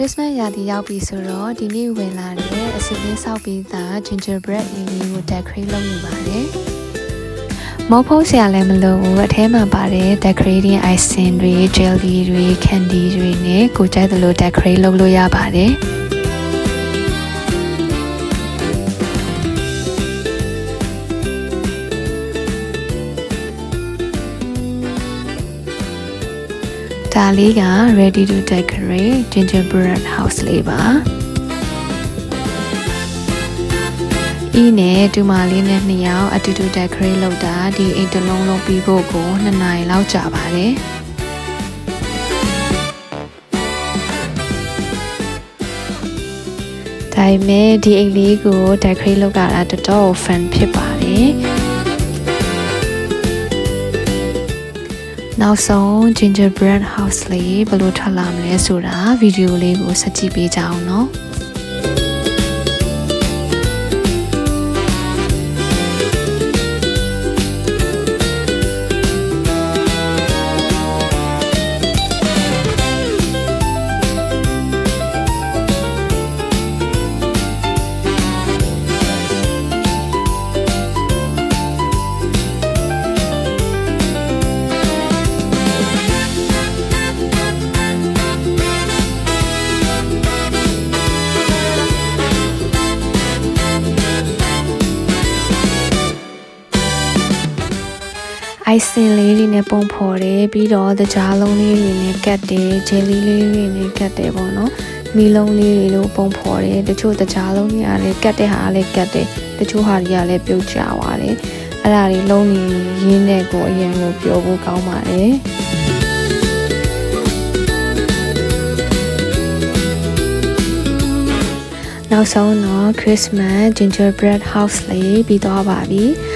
Christmas ရာသီရောက်ပြီဆိုတော့ဒီနေ့ဝင်လာတဲ့အစီအစဉ်ဆောက်ပြီးသား gingerbread လေးကို decorate လုပ်နေပါတယ်။မဟုတ်ဖို့ဆရာလည်းမလိုဘူးအထဲမှာပါတဲ့ decorating icing တွေ jelly တွေ candy တွေနဲ့ကိုကြိုက်သလို decorate လုပ်လို့ရပါတယ်။ဒါလေးက ready to decorate gingerbread house လေးပါ။ဤနဲ့တူမလေးနဲ့2ယောက်အတူတူ decorate လုပ်တာဒီအိမ်တစ်လုံးလုံးပြီးဖို့ကို2နာရီလောက်ကြာပါတယ်။ဒါပေမဲ့ဒီအိမ်လေးကို decorate လုပ်တာတော်တော် fun ဖြစ်ပါတယ်။နောက်ဆုံး gingerbread house လေးဘယ်လိုထွက်လာမလဲဆိုတာဗီဒီယိုလေးကိုဆက်ကြည့်ပေးကြအောင်နော်။ icing လေးတွေနဲ့ပုံဖော်တယ်ပြီးတော့တကြားလုံးလေးတွေနဲ့ကတ်တယ် jelly လေးတွေနဲ့ကတ်တယ်ပေါ့နော်မီလုံးလေးတွေလို့ပုံဖော်တယ်တချို့တကြားလုံးတွေကလည်းကတ်တဲ့ဟာလည်းကတ်တယ်တချို့ဟာတွေကလည်းပြုတ်ကျသွားတယ်အဲ့ဒါတွေလုံးနေရင်းနဲ့ကိုအရင်ကိုပြောဖို့ကောင်းပါတယ်နောက်ဆုံးတော့ Christmas gingerbread house လေးပြီးသွားပါပြီ။